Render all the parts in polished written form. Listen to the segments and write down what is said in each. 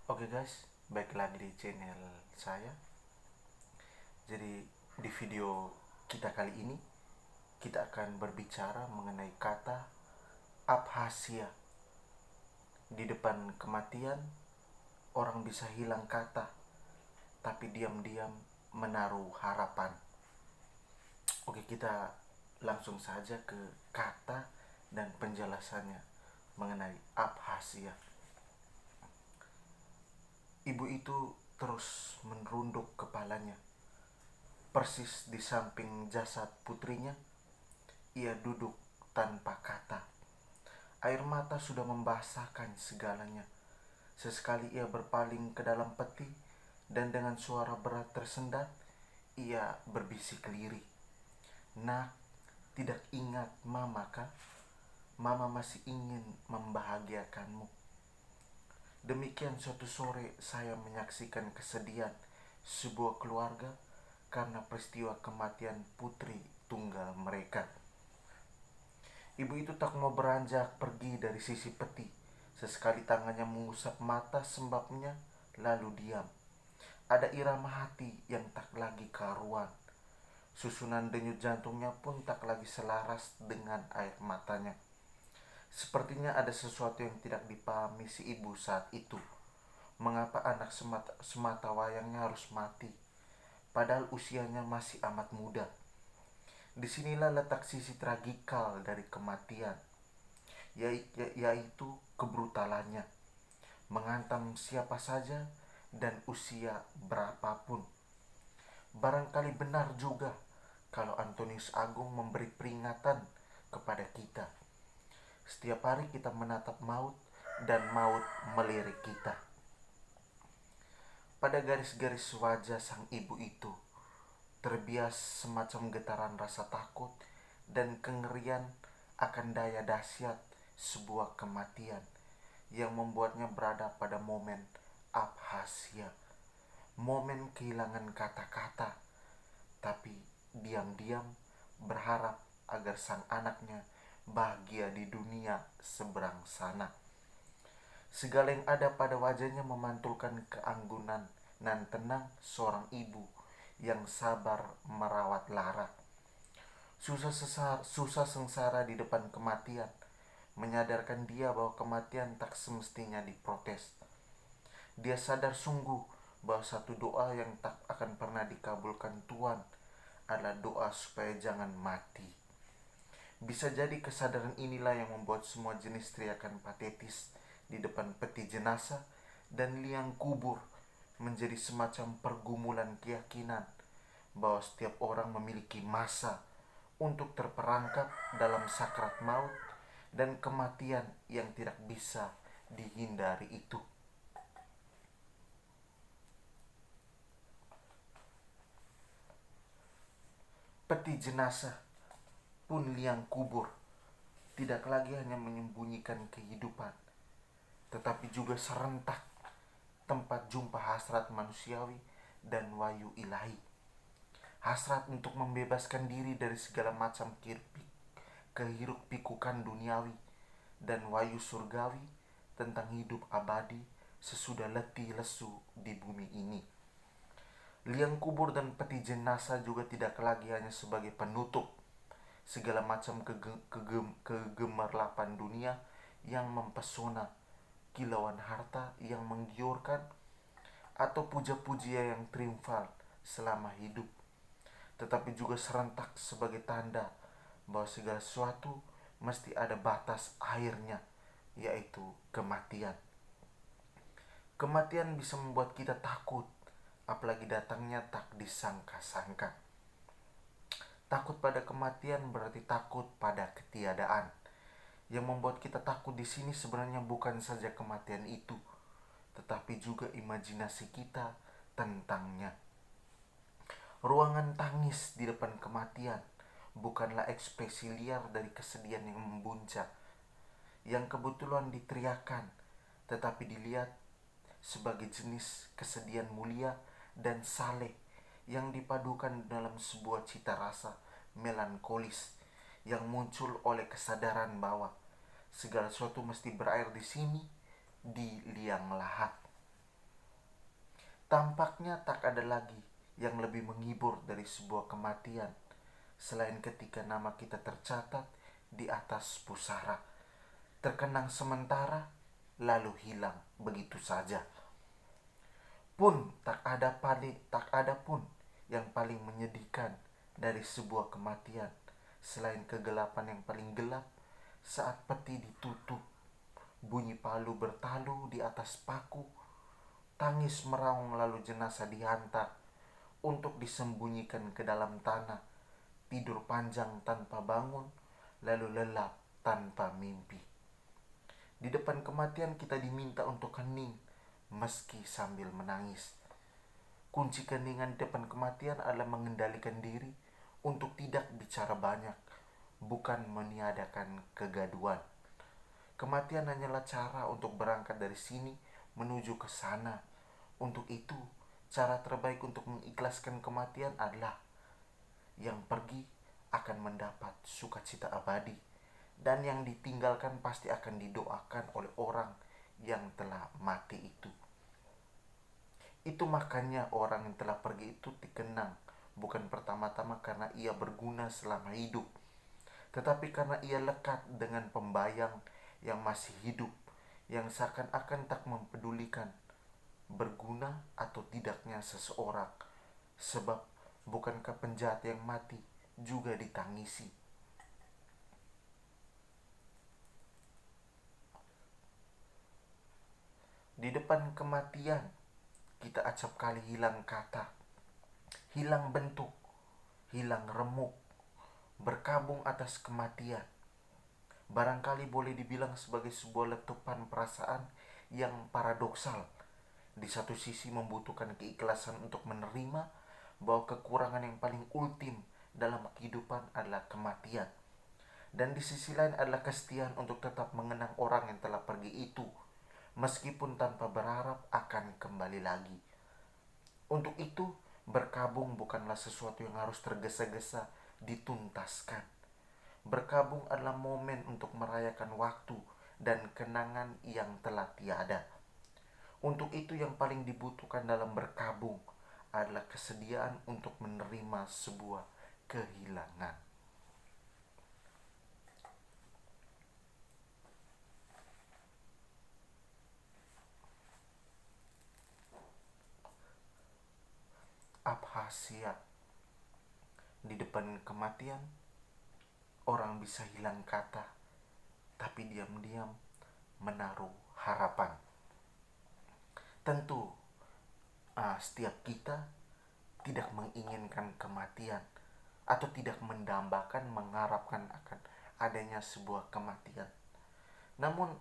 Oke guys, baik lagi di channel saya. Jadi di video kita kali ini kita akan berbicara mengenai kata Abhasia. Di depan kematian orang bisa hilang kata, tapi diam-diam menaruh harapan. Oke, kita langsung saja ke kata dan penjelasannya mengenai Abhasia. Ibu itu terus menunduk kepalanya. Persis di samping jasad putrinya, ia duduk tanpa kata. Air mata sudah membasahkan segalanya. Sesekali ia berpaling ke dalam peti dan dengan suara berat tersendat, ia berbisik lirih. Nak, tidak ingat mama kah? Mama masih ingin membahagiakanmu. Demikian suatu sore saya menyaksikan kesedihan sebuah keluarga karena peristiwa kematian putri tunggal mereka. Ibu itu tak mau beranjak pergi dari sisi peti. Sesekali tangannya mengusap mata sembabnya, lalu diam. Ada irama hati yang tak lagi karuan. Susunan denyut jantungnya pun tak lagi selaras dengan air matanya. Sepertinya ada sesuatu yang tidak dipahami si ibu saat itu. Mengapa anak semata wayangnya harus mati, padahal usianya masih amat muda. Disinilah letak sisi tragikal dari kematian, yaitu kebrutalannya, menghantam siapa saja dan usia berapapun. Barangkali benar juga kalau Antonius Agung memberi peringatan kepada kita. Setiap hari kita menatap maut dan maut melirik kita. Pada garis-garis wajah sang ibu itu terbias semacam getaran rasa takut dan kengerian akan daya dahsyat sebuah kematian yang membuatnya berada pada momen abhasia, momen kehilangan kata-kata, tapi diam-diam berharap agar sang anaknya bahagia di dunia seberang sana. Segala yang ada pada wajahnya memantulkan keanggunan dan tenang seorang ibu yang sabar merawat Lara. Susah sengsara di depan kematian menyadarkan dia bahwa kematian tak semestinya diprotes. Dia sadar sungguh bahwa satu doa yang tak akan pernah dikabulkan Tuhan adalah doa supaya jangan mati. Bisa jadi kesadaran inilah yang membuat semua jenis teriakan patetis di depan peti jenazah dan liang kubur menjadi semacam pergumulan keyakinan bahwa setiap orang memiliki masa untuk terperangkap dalam sakrat maut dan kematian yang tidak bisa dihindari itu. Peti jenazah pun liang kubur tidak lagi hanya menyembunyikan kehidupan, tetapi juga serentak tempat jumpa hasrat manusiawi dan wahyu ilahi. Hasrat untuk membebaskan diri dari segala macam kehiruk pikukan duniawi dan wahyu surgawi tentang hidup abadi sesudah letih lesu di bumi ini. Liang kubur dan peti jenazah juga tidak lagi hanya sebagai penutup segala macam kegemerlapan dunia yang mempesona, kilauan harta yang menggiurkan, atau puja-pujian yang triumfal selama hidup, tetapi juga serentak sebagai tanda bahwa segala sesuatu mesti ada batas akhirnya, yaitu kematian. Kematian bisa membuat kita takut, apalagi datangnya tak disangka-sangka. Takut pada kematian berarti takut pada ketiadaan. Yang membuat kita takut di sini sebenarnya bukan saja kematian itu, tetapi juga imajinasi kita tentangnya. Ruangan tangis di depan kematian bukanlah ekspresi liar dari kesedihan yang membuncah, yang kebetulan diteriakan, tetapi dilihat sebagai jenis kesedihan mulia dan saleh yang dipadukan dalam sebuah cita rasa melankolis yang muncul oleh kesadaran bahwa segala sesuatu mesti berakhir di sini, di liang lahat. Tampaknya tak ada lagi yang lebih menghibur dari sebuah kematian selain ketika nama kita tercatat di atas pusara, terkenang sementara lalu hilang begitu saja. Tak ada pun yang paling menyedihkan dari sebuah kematian selain kegelapan yang paling gelap saat peti ditutup, bunyi palu bertalu di atas paku, tangis meraung lalu jenazah dihantar untuk disembunyikan ke dalam tanah, tidur panjang tanpa bangun, lalu lelap tanpa mimpi. Di depan kematian kita diminta untuk hening, meski sambil menangis. Kunci keheningan di depan kematian adalah mengendalikan diri untuk tidak bicara banyak, bukan meniadakan kegaduhan. Kematian hanyalah cara untuk berangkat dari sini menuju ke sana. Untuk itu, cara terbaik untuk mengikhlaskan kematian adalah yang pergi akan mendapat sukacita abadi, dan yang ditinggalkan pasti akan didoakan oleh orang yang telah mati itu. Itu makanya orang yang telah pergi itu dikenang, bukan pertama-tama karena ia berguna selama hidup, tetapi karena ia lekat dengan pembayang yang masih hidup, yang seakan-akan tak mempedulikan berguna atau tidaknya seseorang. Sebab bukankah penjahat yang mati juga ditangisi? Di depan kematian, kita acap kali hilang kata, hilang bentuk, hilang remuk, berkabung atas kematian. Barangkali boleh dibilang sebagai sebuah letupan perasaan yang paradoksal. Di satu sisi membutuhkan keikhlasan untuk menerima bahwa kekurangan yang paling ultim dalam kehidupan adalah kematian. Dan di sisi lain adalah kesetiaan untuk tetap mengenang orang yang telah pergi itu, meskipun tanpa berharap akan kembali lagi. Untuk itu, berkabung bukanlah sesuatu yang harus tergesa-gesa dituntaskan. Berkabung adalah momen untuk merayakan waktu dan kenangan yang telah tiada. Untuk itu yang paling dibutuhkan dalam berkabung adalah kesediaan untuk menerima sebuah kehilangan. Abhasia. Di depan kematian, orang bisa hilang kata, tapi diam-diam menaruh harapan. Tentu, setiap kita tidak menginginkan kematian atau tidak mendambakan, mengharapkan akan adanya sebuah kematian. Namun,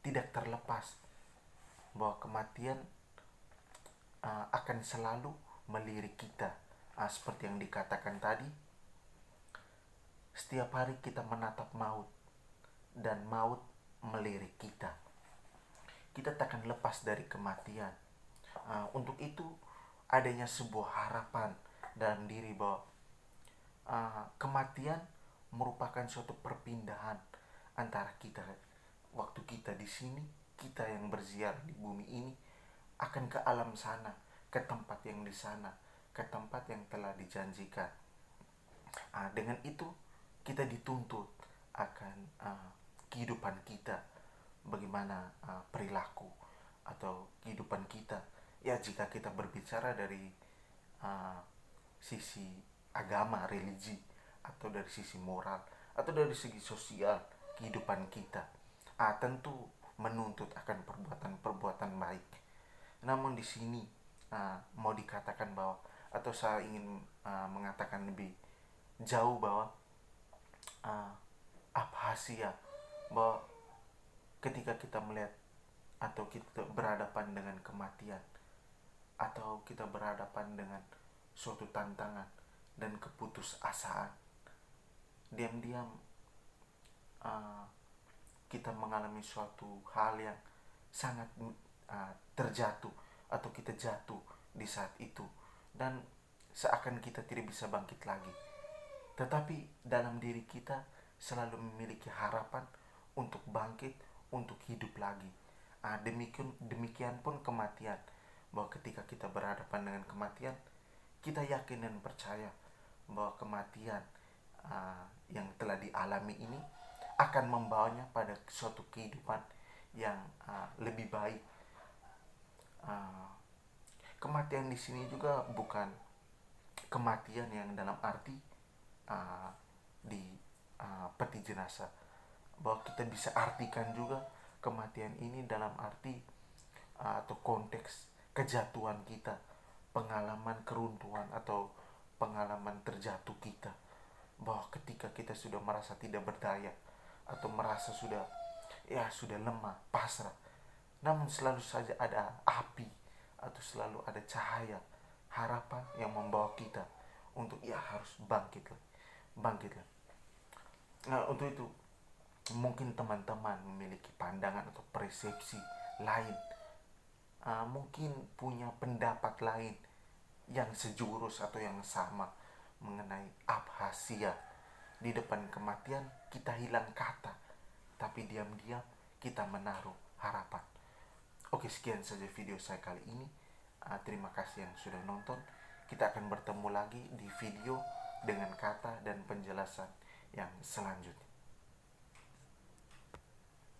tidak terlepas bahwa kematian akan selalu melirik kita. Seperti yang dikatakan tadi, setiap hari kita menatap maut dan maut melirik kita. Kita takkan lepas dari kematian. Untuk itu adanya sebuah harapan dalam diri bahwa kematian merupakan suatu perpindahan antara kita, waktu kita di sini, kita yang berziarah di bumi ini, akan ke alam sana, ke tempat yang di sana, ke tempat yang telah dijanjikan. Dengan itu kita dituntut akan kehidupan kita, bagaimana perilaku atau kehidupan kita. Ya, jika kita berbicara dari sisi agama, religi, atau dari sisi moral, atau dari segi sosial kehidupan kita, tentu menuntut akan perbuatan-perbuatan baik. Namun di sini mau dikatakan bahwa, atau saya ingin mengatakan lebih jauh bahwa abhasia, bahwa ketika kita melihat atau kita berhadapan dengan kematian, atau kita berhadapan dengan suatu tantangan dan keputusasaan, diam-diam kita mengalami suatu hal yang sangat terjatuh, atau kita jatuh di saat itu, dan seakan kita tidak bisa bangkit lagi. Tetapi dalam diri kita selalu memiliki harapan untuk bangkit, untuk hidup lagi. Demikian pun kematian, bahwa ketika kita berhadapan dengan kematian, kita yakin dan percaya bahwa kematian yang telah dialami ini akan membawanya pada suatu kehidupan yang lebih baik. Kematian di sini juga bukan kematian yang dalam arti di peti jenazah, bahwa kita bisa artikan juga kematian ini dalam arti atau konteks kejatuhan kita, pengalaman keruntuhan atau pengalaman terjatuh kita, bahwa ketika kita sudah merasa tidak berdaya atau merasa sudah lemah, pasrah, namun selalu saja ada api atau selalu ada cahaya harapan yang membawa kita untuk harus bangkit lagi. Nah, untuk itu mungkin teman-teman memiliki pandangan atau persepsi lain, mungkin punya pendapat lain yang sejurus atau yang sama mengenai abhasia. Di depan kematian kita hilang kata, tapi diam-diam kita menaruh harapan. Oke, sekian saja video saya kali ini. Terima kasih yang sudah nonton. Kita akan bertemu lagi di video dengan kata dan penjelasan yang selanjutnya.